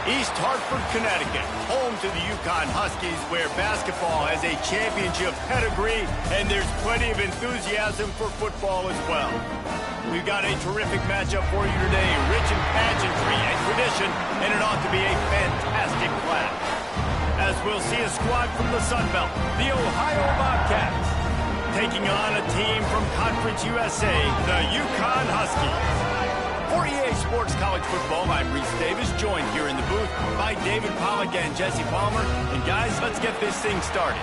East Hartford, Connecticut, home to the Yukon Huskies, where basketball has a championship pedigree and there's plenty of enthusiasm for football as well. We've got a terrific matchup for you today, rich in pageantry and tradition, and it ought to be a fantastic clash. As we'll see a squad from the Sun Belt, the Ohio Bobcats, taking on a team from Conference USA, the Yukon Huskies. For EA Sports College Football, I'm Reese Davis, joined here in the booth by David Pollack and Jesse Palmer. And guys, let's get this thing started.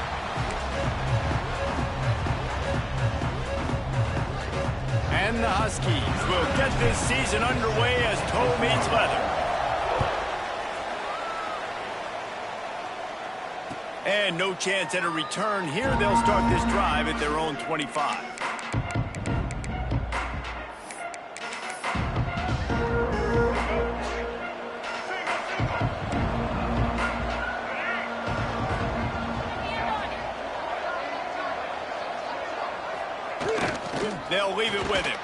And the Huskies will get this season underway as toe meets leather. And no chance at a return here. They'll start this drive at their own 25. They'll leave it with him.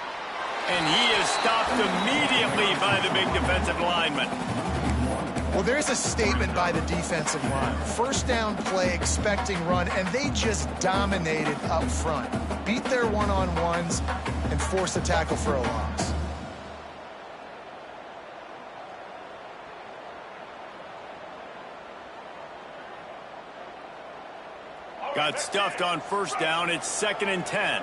And he is stopped immediately by the big defensive lineman. Well, there's a statement by the defensive line. First down play, expecting run, and they just dominated up front. Beat their one-on-ones and force a tackle for a loss. Got stuffed on first down. It's 2nd and 10.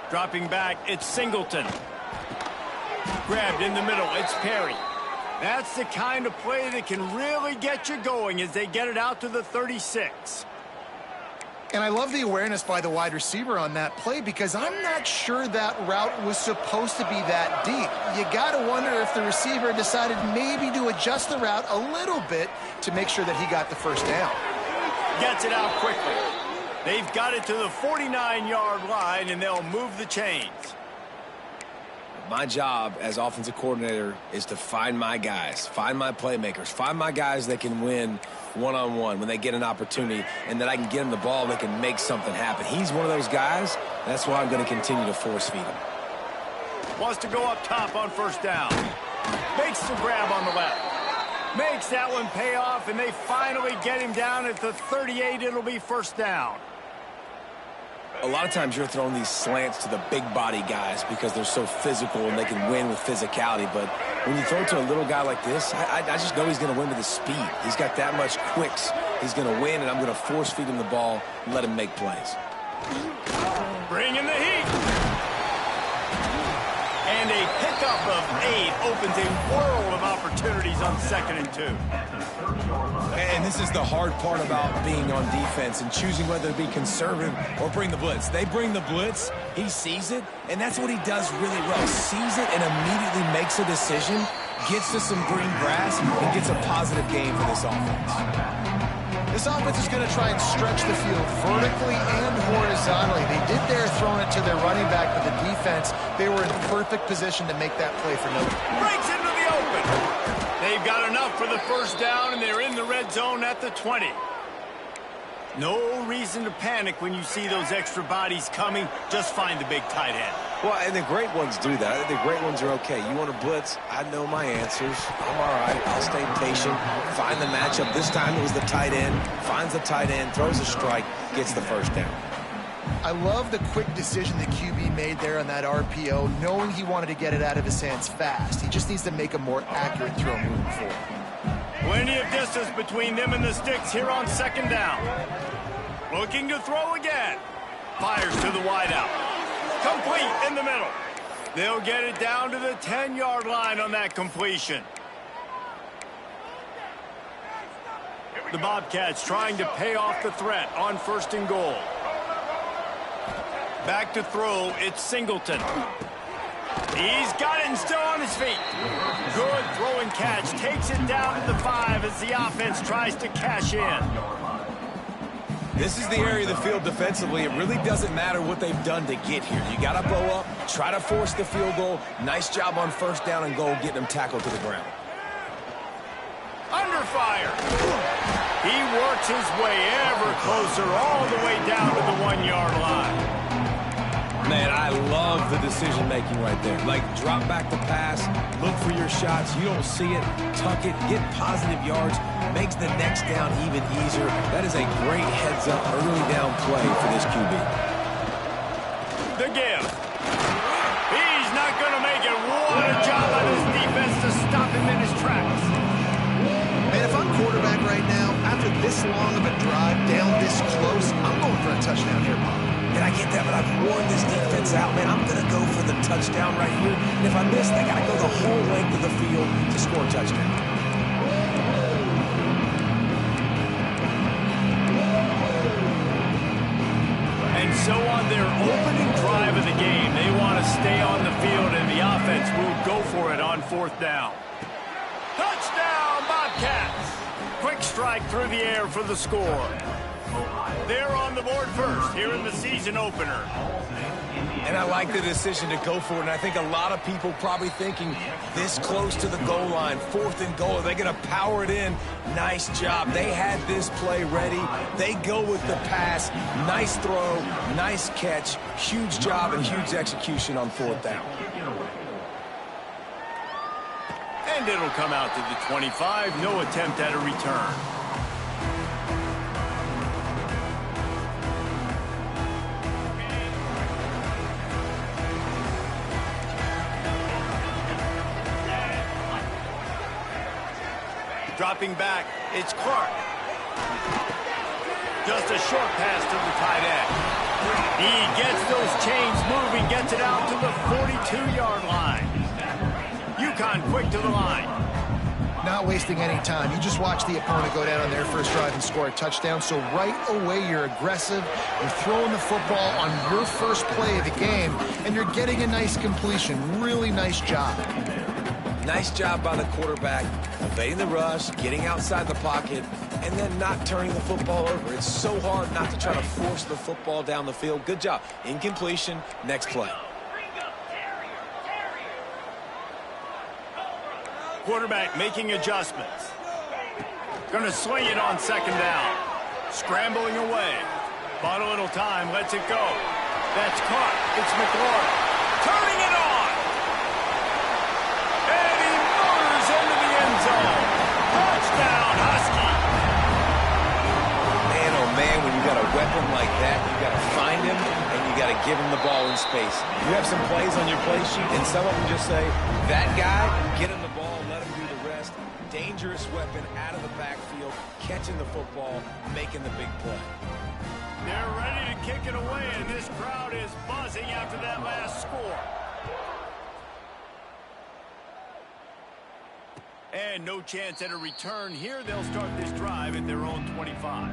Dropping back, it's Singleton. Grabbed in the middle, it's Perry. That's the kind of play that can really get you going as they get it out to the 36. And I love the awareness by the wide receiver on that play because I'm not sure that route was supposed to be that deep. You got to wonder if the receiver decided maybe to adjust the route a little bit to make sure that he got the first down. Gets it out quickly. They've got it to the 49-yard line, and they'll move the chains. My job as offensive coordinator is to find my guys, find my playmakers, find my guys that can win one-on-one when they get an opportunity, and that I can get them the ball and they can make something happen. He's one of those guys. That's why I'm going to continue to force feed him. Wants to go up top on first down. Makes the grab on the left. Makes that one pay off, and they finally get him down at the 38. It'll be first down. A lot of times you're throwing these slants to the big body guys because they're so physical and they can win with physicality. But when you throw it to a little guy like this, I just know he's going to win with his speed. He's got that much quicks. He's going to win, and I'm going to force feed him the ball and let him make plays. Bring in the heat. And a pickup of 8 opens a world of opportunities on 2nd and 2. And this is the hard part about being on defense and choosing whether to be conservative or bring the blitz. They bring the blitz, he sees it, and that's what he does really well. Sees it and immediately makes a decision, gets to some green grass, and gets a positive game for this offense. This offense is going to try and stretch the field vertically and horizontally. They did their throwing it to their running back, but the defense, they were in perfect position to make that play for Notre Dame. Breaks into the open. They've got enough for the first down, and they're in the red zone at the 20. No reason to panic when you see those extra bodies coming. Just find the big tight end. Well, and the great ones do that. The great ones are okay. You want to blitz? I know my answers. I'm all right. I'll stay patient. Find the matchup. This time it was the tight end. Finds the tight end, throws a strike, gets the first down. I love the quick decision the QB made there on that RPO, knowing he wanted to get it out of his hands fast. He just needs to make a more accurate throw moving forward. Plenty of distance between them and the sticks here on 2nd down. Looking to throw again. Fires to the wideout. Complete in the middle. They'll get it down to the 10-yard line on that completion. The Bobcats trying to pay off the threat on 1st and goal. Back to throw, it's Singleton. He's got it and still on his feet. Good throw and catch. Takes it down to the 5 as the offense tries to cash in. This is the area of the field defensively. It really doesn't matter what they've done to get here. You got to blow up, try to force the field goal. Nice job on first down and goal, getting them tackled to the ground. Under fire. He works his way ever closer all the way down to the 1-yard line. Man, I love the decision-making right there. Like, drop back the pass, look for your shots. You don't see it, tuck it, get positive yards, makes the next down even easier. That is a great heads-up early down play for this QB. The give. He's not going to make it. What a job by this defense to stop him in his tracks. Man, if I'm quarterback right now, after this long of a drive down this close, I'm going for a touchdown here, Bob. And I get that, but I've worn this defense out, man. I'm going to go for the touchdown right here. And if I miss, I got to go the whole length of the field to score a touchdown. And so on their opening drive of the game, they want to stay on the field, and the offense will go for it on 4th down. Touchdown, Bobcats! Quick strike through the air for the score. They're on the board first here in the season opener. And I like the decision to go for it, and I think a lot of people probably thinking this close to the goal line, 4th and goal, are they going to power it in? Nice job. They had this play ready. They go with the pass. Nice throw, nice catch, huge job and huge execution on 4th down. And it'll come out to the 25. No attempt at a return. Dropping back, it's Clark. Just a short pass to the tight end. He gets those chains moving, gets it out to the 42-yard line. UConn quick to the line. Not wasting any time. You just watch the opponent go down on their first drive and score a touchdown. So right away, you're aggressive. You're throwing the football on your first play of the game, and you're getting a nice completion. Really nice job. Nice job by the quarterback, evading the rush, getting outside the pocket, and then not turning the football over. It's so hard not to try to force the football down the field. Good job. Incompletion, next play. Quarterback making adjustments. Gonna swing it on 2nd down. Scrambling away. Bought a little time, lets it go. That's caught. It's McLaurin. Turning it on. And he motors into the end zone. Touchdown, Husky. Man, oh man, when you got a weapon like that, you got to find him and you got to give him the ball in space. You have some plays on your play sheet, and some of them just say, that guy, get him the ball, let him do the rest. Dangerous weapon out of the backfield, catching the football, making the big play. They're ready to kick it away, and this crowd is buzzing after that last score. And no chance at a return here. They'll start this drive at their own 25.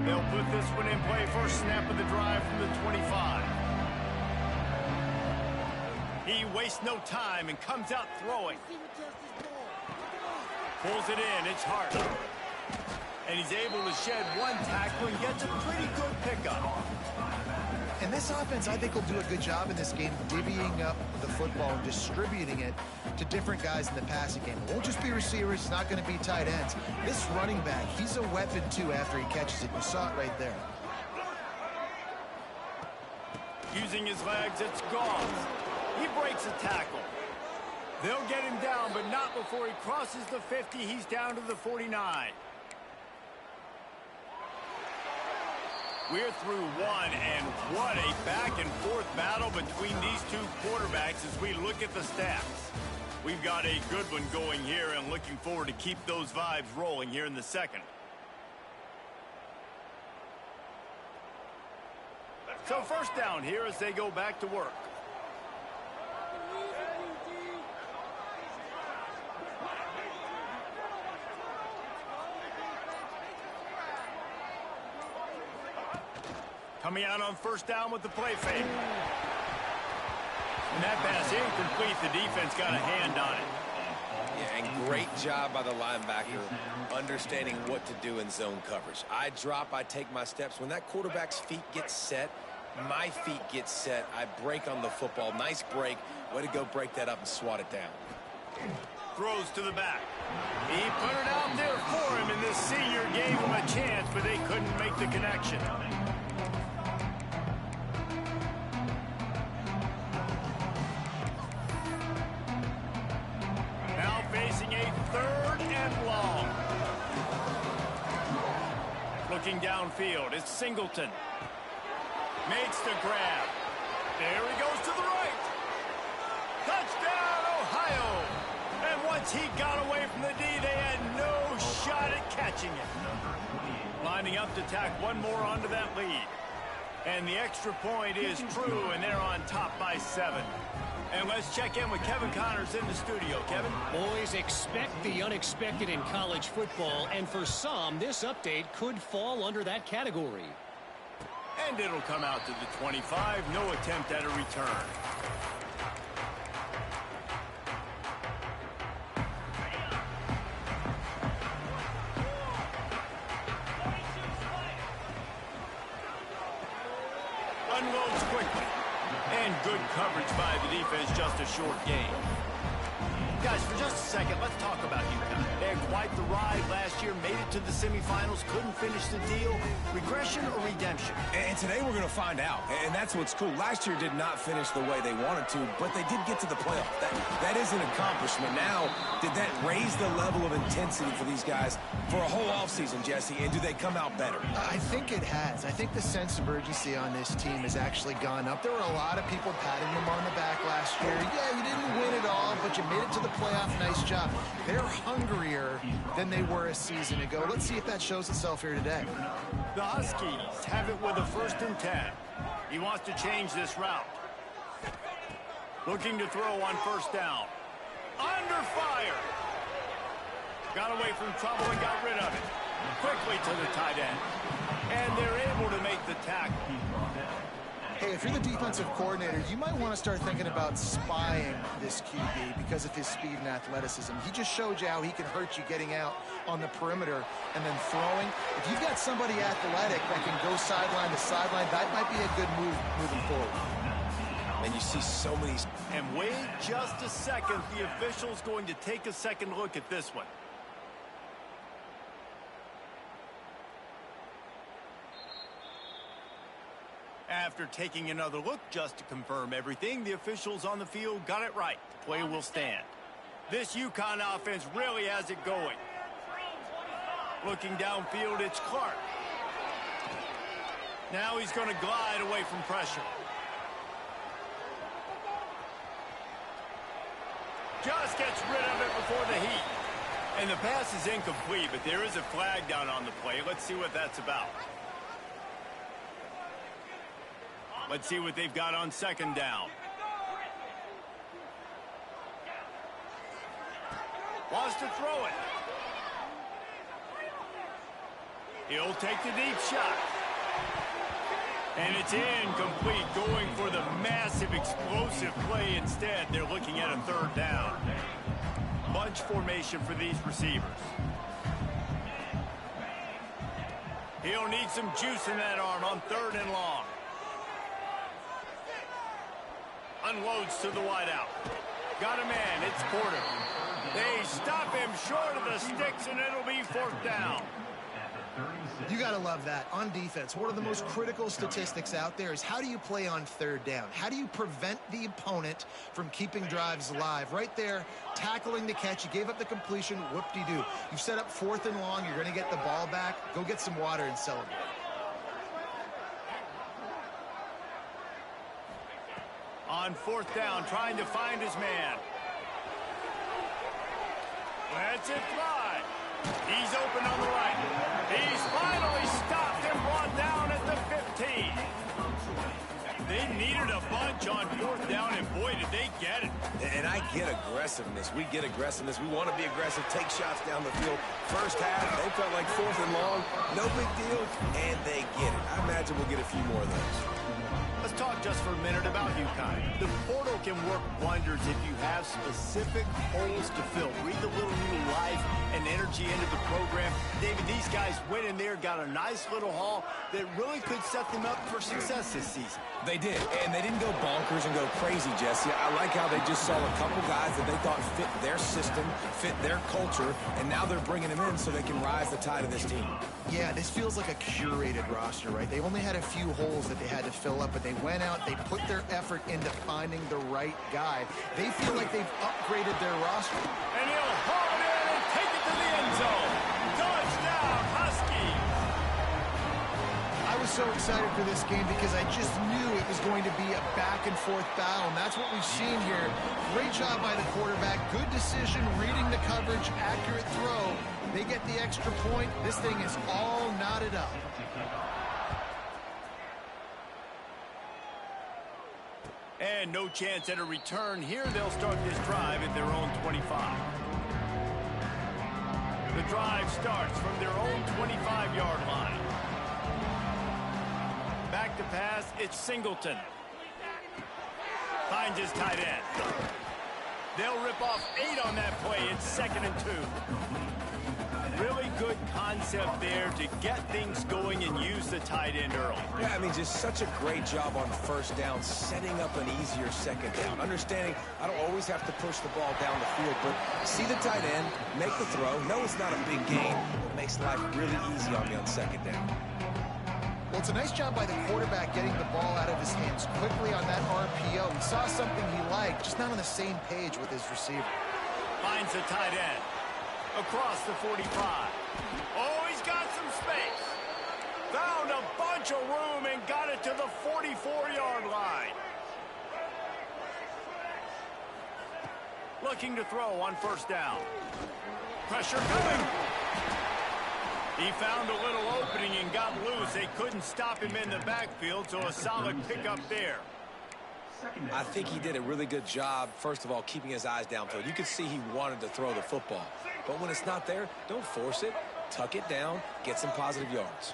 They'll put this one in play. First snap of the drive from the 25. He wastes no time and comes out throwing. Pulls it in. It's Hart. And he's able to shed one tackle and gets a pretty good pickup. And this offense, I think, will do a good job in this game divvying up the football and distributing it to different guys in the passing game. It won't just be receivers. It's not going to be tight ends. This running back, he's a weapon, too, after he catches it. You saw it right there. Using his legs, it's Goff. He breaks a tackle. They'll get him down, but not before he crosses the 50. He's down to the 49. We're through one, and what a back-and-forth battle between these two quarterbacks as we look at the stats. We've got a good one going here, and looking forward to keep those vibes rolling here in the second. So first down here as they go back to work. Coming out on first down with the play fake. And that pass incomplete. The defense got a hand on it. Yeah, and great job by the linebacker understanding what to do in zone coverage. I drop, I take my steps. When that quarterback's feet get set, my feet get set. I break on the football. Nice break. Way to go break that up and swat it down. Throws to the back. He put it out there for him, and gave them a chance, but they couldn't make the connection. Now facing a 3rd and long. Looking downfield, it's Singleton. Makes the grab. There he goes to the right. Touchdown, Ohio! And once he got away from the D, they had no shot at catching it. Lining up to tack one more onto that lead. And the extra point is true, and they're on top by 7. And let's check in with Kevin Connors in the studio. Kevin? Boys, expect the unexpected in college football, and for some, this update could fall under that category. And it'll come out to the 25. No attempt at a return. Unloads quickly. And good coverage by the defense, just a short game. Guys, for just a second, let's talk about UConn. They had quite the ride last year, made it to the semifinals, couldn't finish the deal. Regression or redemption? And today we're going to find out. And that's what's cool. Last year did not finish the way they wanted to, but they did get to the playoff. That is an accomplishment. Now, did that raise the level of intensity for these guys for a whole offseason, Jesse? And do they come out better? I think it has. I think the sense of urgency on this team has actually gone up. There were a lot of people patting them on the back last year. Yeah, you didn't win it all, but you made it to the playoff. Nice job. They're hungrier than they were a season ago. Let's see if that shows itself here today. The Huskies have it with a 1st and 10. He wants to change this route. Looking to throw on 1st down. Under fire. Got away from trouble and got rid of it. Quickly to the tight end. And they're able to make the tackle. Hey, if you're the defensive coordinator, you might want to start thinking about spying this QB because of his speed and athleticism. He just showed you how he can hurt you getting out on the perimeter and then throwing. If you've got somebody athletic that can go sideline to sideline, that might be a good move moving forward. And you see so many. And wait just a second. The official's going to take a second look at this one. After taking another look just to confirm everything, the officials on the field got it right. The play will stand. This UConn offense really has it going. Looking downfield, it's Clark. Now he's going to glide away from pressure. Just gets rid of it before the heat. And the pass is incomplete, but there is a flag down on the play. Let's see what that's about. Let's see what they've got on 2nd down. Wants to throw it. He'll take the deep shot. And it's incomplete, going for the massive explosive play instead. They're looking at a 3rd down. Bunch formation for these receivers. He'll need some juice in that arm on 3rd and long. Unloads to the wideout. Got a man, it's Porter. They stop him short of the sticks, and it'll be 4th down. You got to love that. On defense, one of the most critical statistics out there is how do you play on 3rd down? How do you prevent the opponent from keeping drives alive? Right there, tackling the catch. You gave up the completion. Whoop-de-doo. You've set up 4th and long. You're going to get the ball back. Go get some water and celebrate. On 4th down, trying to find his man. Lets it fly. He's open on the right. He's finally stopped and brought down at the 15. They needed a bunch on 4th down, and boy, did they get it. And I get aggressiveness. We get aggressiveness. We want to be aggressive, take shots down the field. First half, they felt like 4th and long. No big deal, and they get it. I imagine we'll get a few more of those. Let's talk just for a minute about UConn. The portal can work wonders if you have specific holes to fill. Breathe a little new life and energy into the program. David, these guys went in there, got a nice little haul that really could set them up for success this season. They did, and they didn't go bonkers and go crazy, Jesse. I like how they just saw a couple guys that they thought fit their system, fit their culture, and now they're bringing them in so they can rise the tide of this team. Yeah, this feels like a curated roster, right? They only had a few holes that they had to fill up, but they went out, they put their effort into finding the right guy. They feel like they've upgraded their roster. And he'll haul it in and take it to the end zone. Touchdown, Huskies! I was so excited for this game because I just knew it was going to be a back-and-forth battle, and that's what we've seen here. Great job by the quarterback, good decision, reading the coverage, accurate throw. They get the extra point. This thing is all knotted up. And no chance at a return. Here they'll start this drive at their own 25. The drive starts from their own 25-yard line. Back to pass, it's Singleton. Finds his tight end. They'll rip off 8 on that play. It's 2nd and 2. Really good concept there to get things going and use the tight end early. Yeah, I mean, just such a great job on first down, setting up an easier second down. Understanding I don't always have to push the ball down the field, but see the tight end, make the throw. No, it's not a big gain. It makes life really easy on me on second down. Well, it's a nice job by the quarterback getting the ball out of his hands quickly on that RPO. He saw something he liked, just not on the same page with his receiver. Finds the tight end. Across the 45. Oh, he's got some space. Found a bunch of room and got it to the 44-yard line. Looking to throw on first down. Pressure coming. He found a little opening and got loose. They couldn't stop him in the backfield, so a solid pickup there. I think he did a really good job, first of all, keeping his eyes downfield. You could see he wanted to throw the football. But when it's not there, don't force it. Tuck it down, get some positive yards.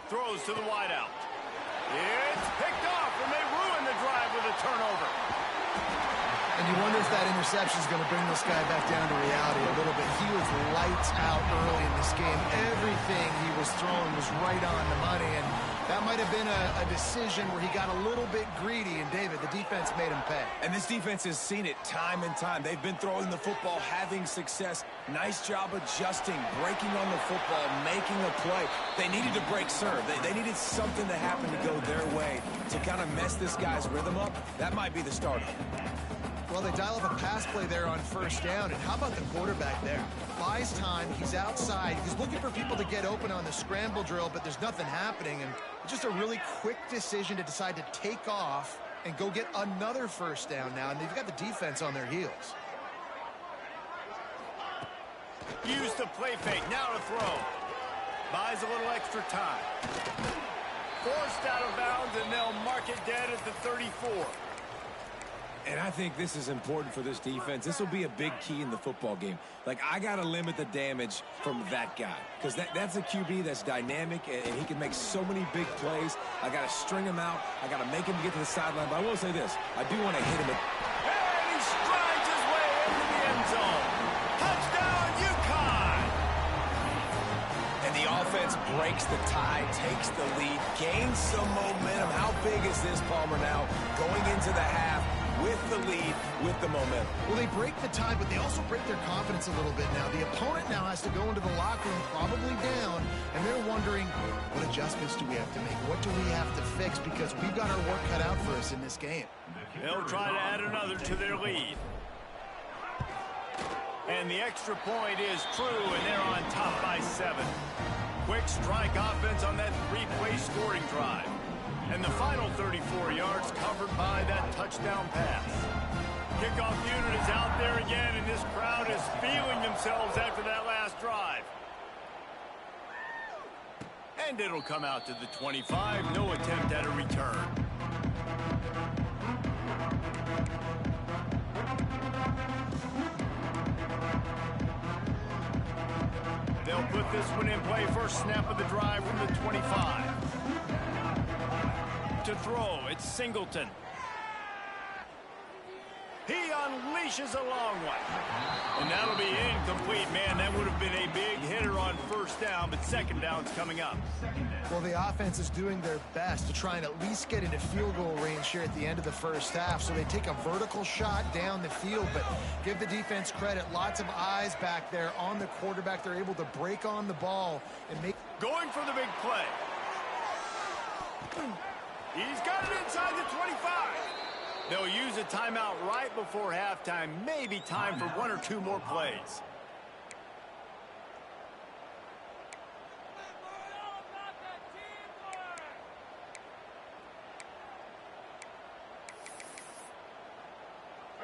Throws to the wideout. It's picked off, and they ruin the drive with a turnover. And you wonder if that interception is going to bring this guy back down to reality a little bit. He was lights out early in this game. Everything he was throwing was right on the money, and that might have been a decision where he got a little bit greedy, and David, the defense made him pay. And this defense has seen it time and time. They've been throwing the football, having success. Nice job adjusting, breaking on the football, making a play. They needed to break serve. They needed something to happen to go their way to kind of mess this guy's rhythm up. That might be the start of it. Well, they dial up a pass play there on first down, and how about the quarterback there? Buys time, he's outside, he's looking for people to get open on the scramble drill, but there's nothing happening, and it's just a really quick decision to decide to take off and go get another first down now, and they've got the defense on their heels. Use the play fake, now to throw. Buys a little extra time. Forced out of bounds, and they'll mark it dead at the 34. And I think this is important for this defense. This will be a big key in the football game. Like, I got to limit the damage from that guy because that's a QB that's dynamic, and he can make so many big plays. I got to string him out. I got to make him get to the sideline. But I will say this. I do want to hit him. And he strides his way into the end zone. Touchdown, UConn! And the offense breaks the tie, takes the lead, gains some momentum. How big is this, Palmer, now going into the half? With the lead, with the momentum. Well, they break the tie, but they also break their confidence a little bit now. The opponent now has to go into the locker room, probably down, and they're wondering, what adjustments do we have to make? What do we have to fix? Because we've got our work cut out for us in this game. They'll try to add another to their lead. And the extra point is true, and they're on top by 7. Quick strike offense on that 3-play scoring drive. And the final 34 yards covered by that touchdown pass. Kickoff unit is out there again, and this crowd is feeling themselves after that last drive. And it'll come out to the 25. No attempt at a return. They'll put this one in play. First snap of the drive from the 25. to throw. It's Singleton. He unleashes a long one. And that'll be incomplete, man. That would have been a big hitter on first down, but second down's coming up. Well, the offense is doing their best to try and at least get into field goal range here at the end of the first half. So they take a vertical shot down the field, but give the defense credit. Lots of eyes back there on the quarterback. They're able to break on the ball and make... Going for the big play. He's got it inside the 25. They'll use a timeout right before halftime. Maybe time for one or two more plays.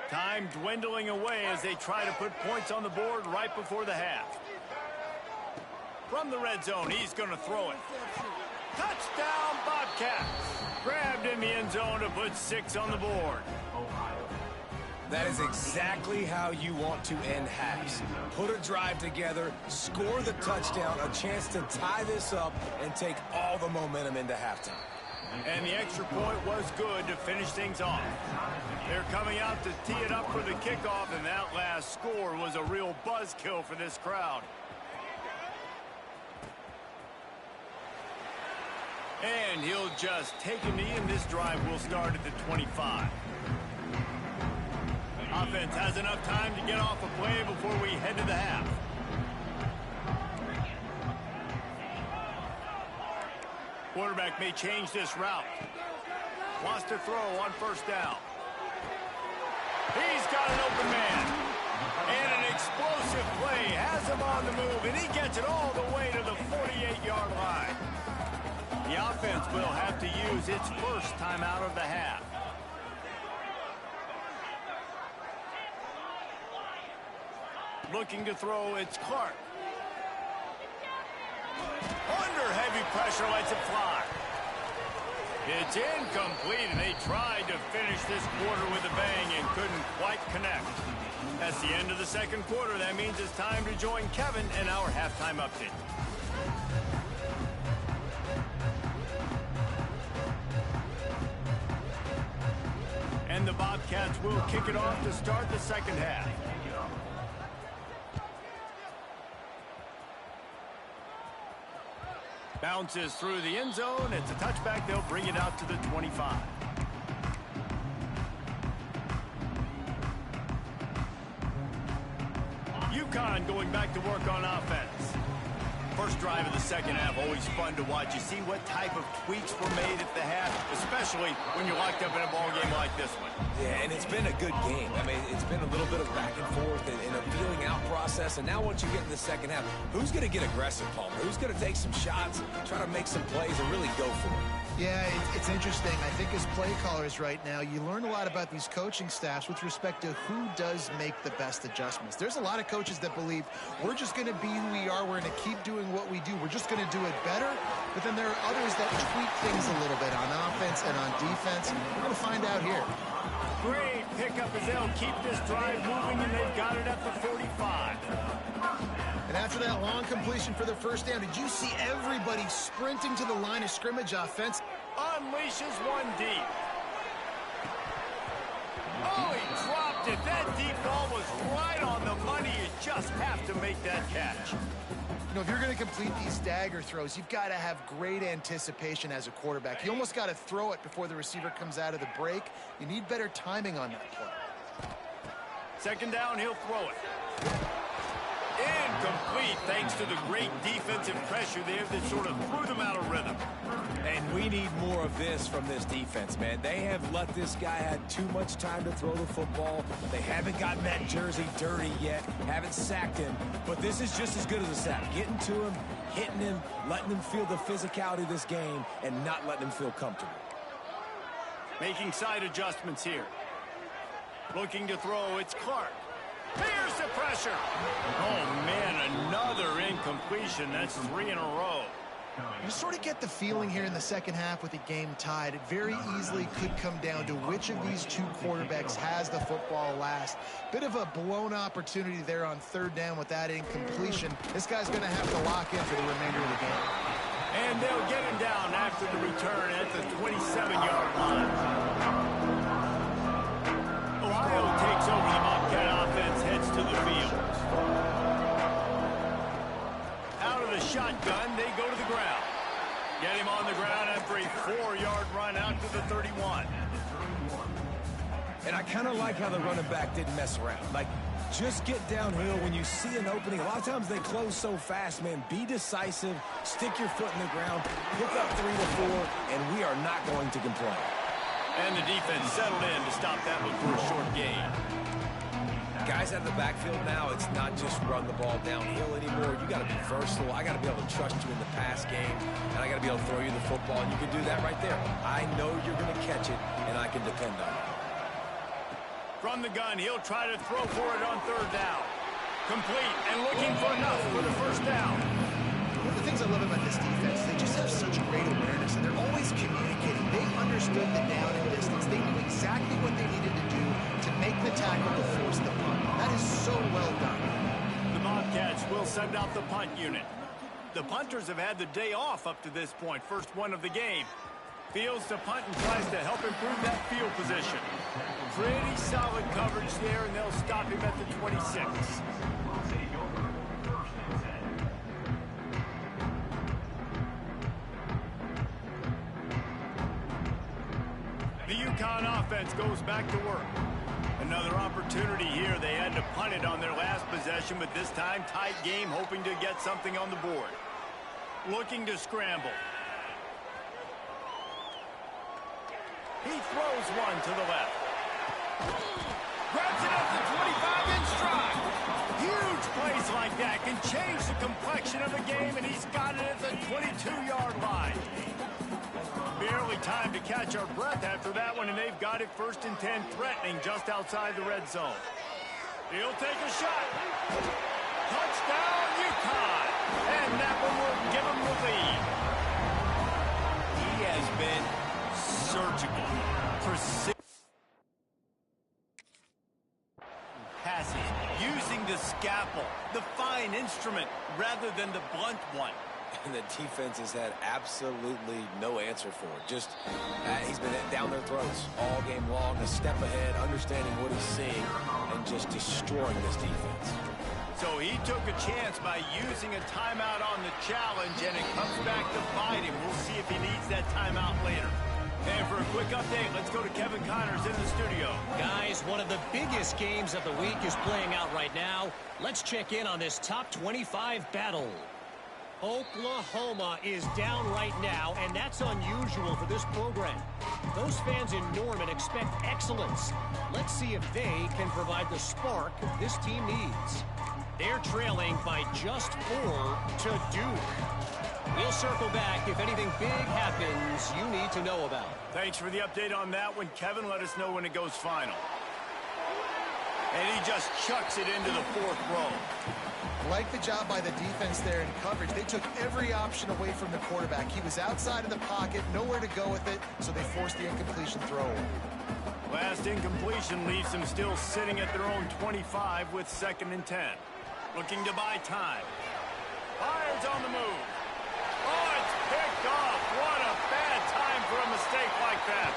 Time dwindling away as they try to put points on the board right before the half. From the red zone, he's going to throw it. Touchdown, Bobcats. Grabbed in the end zone to put 6 on the board. That is exactly how you want to end halves. Put a drive together, score the touchdown, a chance to tie this up, and take all the momentum into halftime. And the extra point was good to finish things off. They're coming out to tee it up for the kickoff, and that last score was a real buzzkill for this crowd. And he'll just take a knee, and this drive will start at the 25. Offense has enough time to get off a play before we head to the half. Quarterback may change this route. Wants to throw on first down. He's got an open man. And an explosive play has him on the move, and he gets it all the way to the 48-yard line. The offense will have to use its first timeout of the half. Looking to throw, it's Clark. Under heavy pressure, lets it fly. It's incomplete, and they tried to finish this quarter with a bang and couldn't quite connect. That's the end of the second quarter. That means it's time to join Kevin in our halftime update. And the Bobcats will kick it off to start the second half. Bounces through the end zone. It's a touchback. They'll bring it out to the 25. UConn going back to work on offense. First drive of the second half, always fun to watch. You see what type of tweaks were made at the half, especially when you're locked up in a ball game like this one. Yeah, and it's been a good game. I mean, it's been a little bit of back and forth and a feeling out process. And now once you get in the second half, who's going to get aggressive, Palmer? Who's going to take some shots, try to make some plays, and really go for it? Yeah, it's interesting. I think as play callers right now, you learn a lot about these coaching staffs with respect to who does make the best adjustments. There's a lot of coaches that believe we're just going to be who we are. We're going to keep doing what we do. We're just going to do it better. But then there are others that tweak things a little bit on offense and on defense. We're going to find out here. Great pickup as they'll keep this drive moving, and they've got it at the 45. And after that long completion for the first down, did you see everybody sprinting to the line of scrimmage offense? Unleashes one deep. Oh, he dropped it. That deep ball was right on the money. You just have to make that catch. You know, if you're going to complete these dagger throws, you've got to have great anticipation as a quarterback. You almost got to throw it before the receiver comes out of the break. You need better timing on that play. Second down, he'll throw it. Incomplete, thanks to the great defensive pressure there that sort of threw them out of rhythm. And we need more of this from this defense, man. They have let this guy have too much time to throw the football. They haven't gotten that jersey dirty yet, haven't sacked him. But this is just as good as a sack. Getting to him, hitting him, letting him feel the physicality of this game, and not letting him feel comfortable. Making side adjustments here. Looking to throw, it's Clark. Here's the pressure. Oh, man, another incompletion. That's 3 in a row. You sort of get the feeling here in the second half with the game tied. It very easily could come down to which of these two quarterbacks has the football last. Bit of a blown opportunity there on third down with that incompletion. This guy's going to have to lock in for the remainder of the game. And they'll get him down after the return at the 27-yard line. Ohio takes over the Bobcat offense, heads to the field. Out of the shotgun, they go to the ground. Get him on the ground after a 4-yard run out to the 31. And I kind of like how the running back didn't mess around. Like, just get downhill when you see an opening. A lot of times they close so fast, man. Be decisive, stick your foot in the ground, pick up 3 to 4, and we are not going to complain. And the defense settled in to stop that one for a short gain. Guys out of the backfield now, it's not just run the ball downhill anymore. You got to be versatile. I got to be able to trust you in the pass game, and I got to be able to throw you the football, and you can do that right there. I know you're going to catch it, and I can depend on it. From the gun, he'll try to throw for it on 3rd down. Complete and looking for enough for the 1st down. One of the things I love about this defense, they just have such great awareness, and they're always communicating. They understood the down and distance. They knew exactly what they needed to do to make the tackle to force the punt. That is so well done. The Bobcats will send out the punt unit. The punters have had the day off up to this point, first one of the game. Fields to punt and tries to help improve that field position. Pretty solid coverage there, and they'll stop him at the 26. The UConn offense goes back to work. Another opportunity here. They had to punt it on their last possession, but this time tight game, hoping to get something on the board. Looking to scramble. He throws one to the left. Grabs it at the 25 in stride. Huge plays like that can change the complexion of a game, and he's got it at the 22-yard line. Barely time to catch our breath after that one, and they've got it 1st and 10, threatening just outside the red zone. He'll take a shot. Touchdown, UConn. And that one will give him the lead. He has been surgical, precision passes, using the scalpel, the fine instrument, rather than the blunt one. And the defense has had absolutely no answer for it. Just, he's been down their throats all game long, a step ahead, understanding what he's seeing, and just destroying this defense. So he took a chance by using a timeout on the challenge, and it comes back to bite him. We'll see if he needs that timeout later. And for a quick update, let's go to Kevin Connors in the studio. Guys, one of the biggest games of the week is playing out right now. Let's check in on this top 25 battle. Oklahoma is down right now, and that's unusual for this program. Those fans in Norman expect excellence. Let's see if they can provide the spark this team needs. They're trailing by just 4 to Duke. We'll circle back if anything big happens you need to know about. Thanks for the update on that one, Kevin. Let us know when it goes final. And he just chucks it into the 4th row. Like the job by the defense there in coverage. They took every option away from the quarterback. He was outside of the pocket, nowhere to go with it, so they forced the incompletion throw. Last incompletion leaves them still sitting at their own 25 with 2nd and 10. Looking to buy time. Fires on the move. Oh, it's picked off. What a bad time for a mistake like that.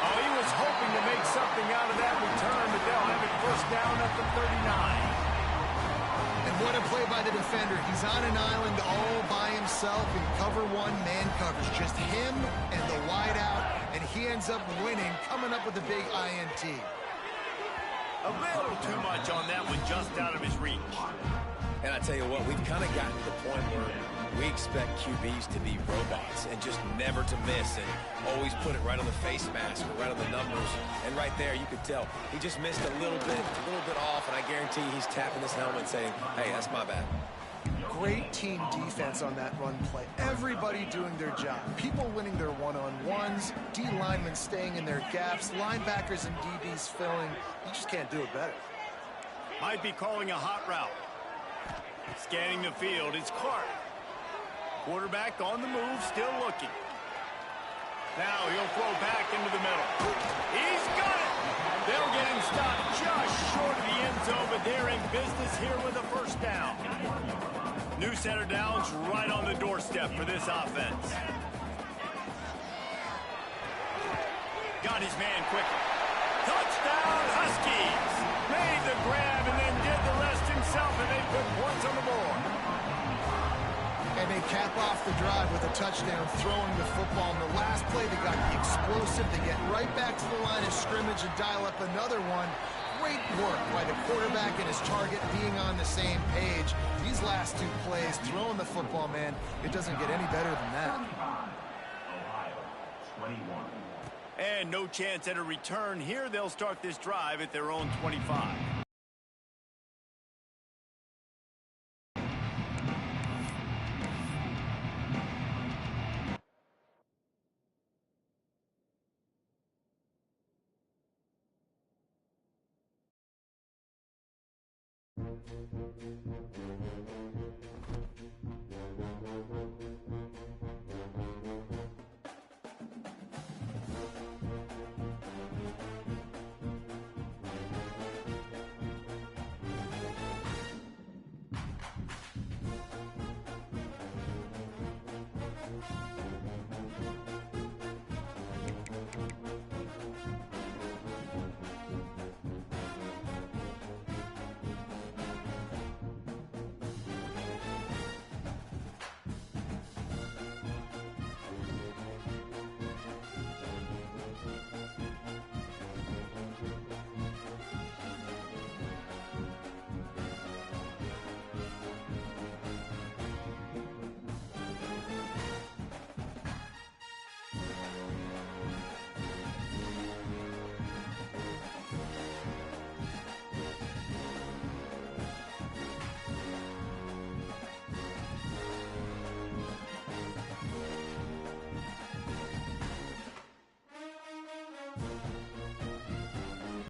Oh, he was hoping to make something out of that return, but they'll have it 1st down at the 39. And what a play by the defender. He's on an island all by himself in cover 1 man coverage. Just him and the wide out, and he ends up winning, coming up with a big INT. A little too much on that one, just out of his reach. And I tell you what, we've kind of gotten to the point where we expect QBs to be robots and just never to miss and always put it right on the face mask or right on the numbers. And right there, you could tell he just missed a little bit off, and I guarantee he's tapping his helmet saying, hey, that's my bad. Great team defense on that run play. Everybody doing their job. People winning their one-on-ones, D linemen staying in their gaps, linebackers and DBs filling. You just can't do it better. Might be calling a hot route. Scanning the field, it's Clark. Quarterback on the move, still looking. Now he'll throw back into the middle. He's got it! They'll get him stopped just short of the end zone, but they're in business here with a 1st down. New center downs right on the doorstep for this offense. Got his man quickly. Touchdown, Huskies! Made the grab and then did the rest himself, and they put points on the board. And they cap off the drive with a touchdown throwing the football. In the last play, they got the explosive. They get right back to the line of scrimmage and dial up another one. Great work by the quarterback and his target being on the same page. These last two plays, throwing the football, man, it doesn't get any better than that. Ohio, 21. And no chance at a return here. They'll start this drive at their own 25.